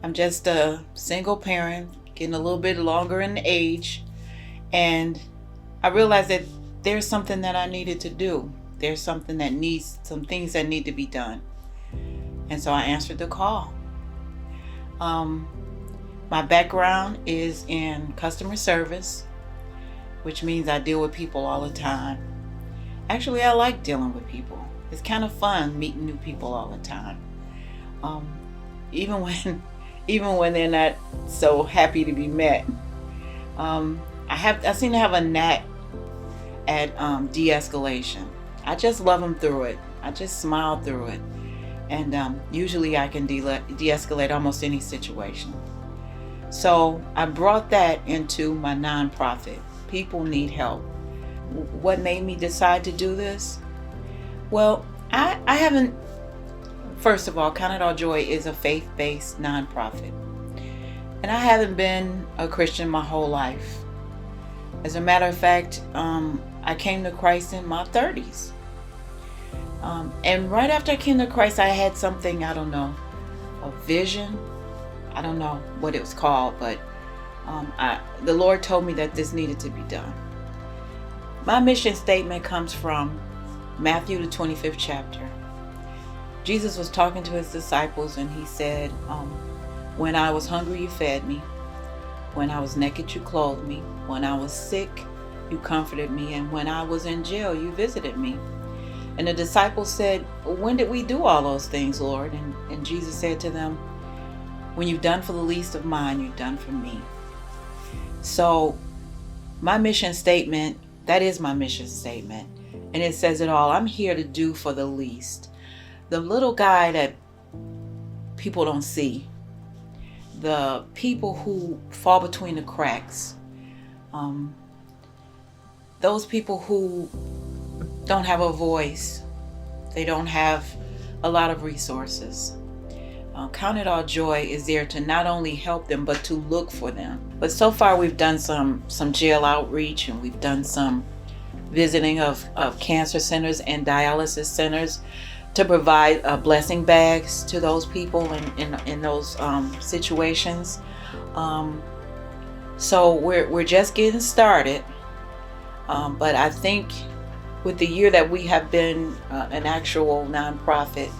I'm just a single parent, getting a little bit longer in age, and I realized that there's something that I needed to do. There's some things that need to be done. And so I answered the call. Um, my background is in customer service, which means I deal with people all the time. Actually, I like dealing with people. It's kind of fun meeting new people all the time. Um, even when even when they're not so happy to be met. I seem to have a knack at de-escalation. I just love them through it. I just smile through it, and usually I can de-escalate almost any situation. So I brought that into my nonprofit. People need help. What made me decide to do this? Well, I haven't. First of all, Count It All Joy is a faith-based nonprofit, and I haven't been a Christian my whole life. As a matter of fact, I came to Christ in my 30s. And right after I came to Christ, I had something, I don't know, a vision. I don't know what it was called, but the Lord told me that this needed to be done. My mission statement comes from Matthew, the 25th chapter. Jesus was talking to his disciples, and he said, when I was hungry, you fed me. When I was naked, you clothed me. When I was sick, you comforted me. And when I was in jail, you visited me. And the disciples said, when did we do all those things, Lord? And Jesus said to them, when you've done for the least of mine, you've done for me. So my mission statement, that is my mission statement. And it says it all. I'm here to do for the least. The little guy that people don't see. The people who fall between the cracks. Those people who don't have a voice. They don't have a lot of resources. Count It All Joy is there to not only help them, but to look for them. But so far we've done some jail outreach, and we've done some visiting of cancer centers and dialysis centers to provide blessing bags to those people in those situations. So we're just getting started. But I think with the year that we have been an actual nonprofit,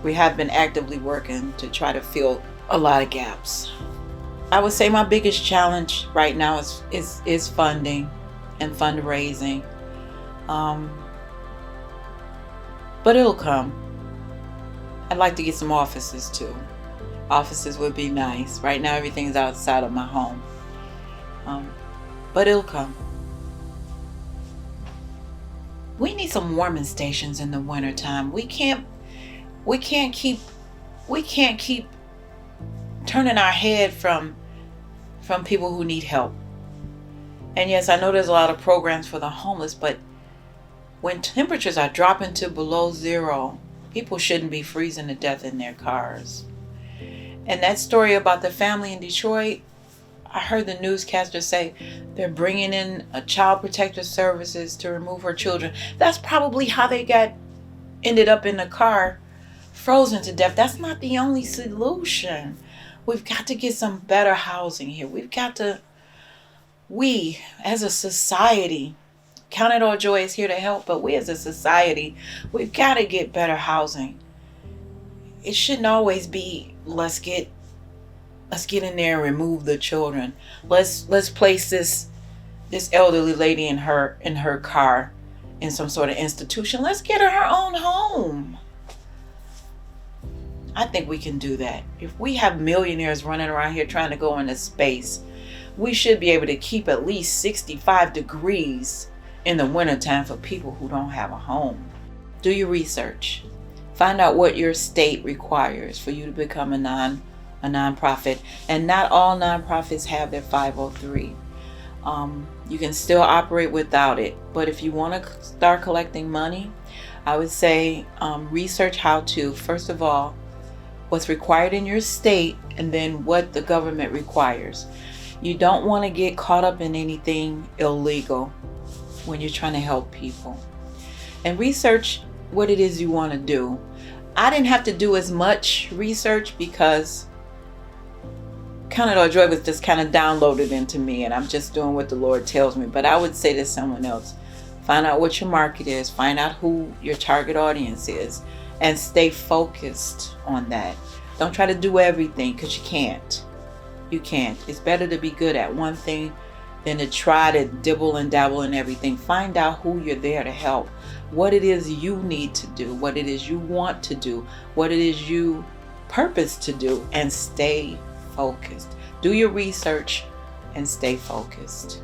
we have been actively working to try to fill a lot of gaps. I would say my biggest challenge right now is funding and fundraising. But it'll come. I'd like to get some offices too. Offices would be nice. Right now everything's outside of my home. But it'll come. We need some warming stations in the wintertime. We can't keep turning our head from people who need help. And yes, I know there's a lot of programs for the homeless, but when temperatures are dropping to below zero, people shouldn't be freezing to death in their cars. And that story about the family in Detroit, I heard the newscaster say they're bringing in a child protective services to remove her children. That's probably how they ended up in the car, frozen to death. That's not the only solution. We've got to get some better housing here. We as a society, Count It All Joy is here to help, but we as a society, we've got to get better housing. It shouldn't always be, let's get in there and remove the children. Let's place this elderly lady in her car in some sort of institution. Let's get her own home. I think we can do that. If we have millionaires running around here trying to go into space, we should be able to keep at least 65 degrees in the wintertime for people who don't have a home. Do your research. Find out what your state requires for you to become a nonprofit. And not all nonprofits have their 503. You can still operate without it. But if you want to start collecting money, I would say research how to, first of all, what's required in your state, and then what the government requires. You don't want to get caught up in anything illegal when you're trying to help people. And research what it is you want to do. I didn't have to do as much research because Count It All Joy was just kind of downloaded into me, and I'm just doing what the Lord tells me. But I would say to someone else, find out what your market is, find out who your target audience is, and stay focused on that. Don't try to do everything, because you can't. You can't. It's better to be good at one thing than to try to dibble and dabble in everything. Find out who you're there to help, what it is you need to do, what it is you want to do, what it is you purpose to do, and stay focused. Do your research and stay focused.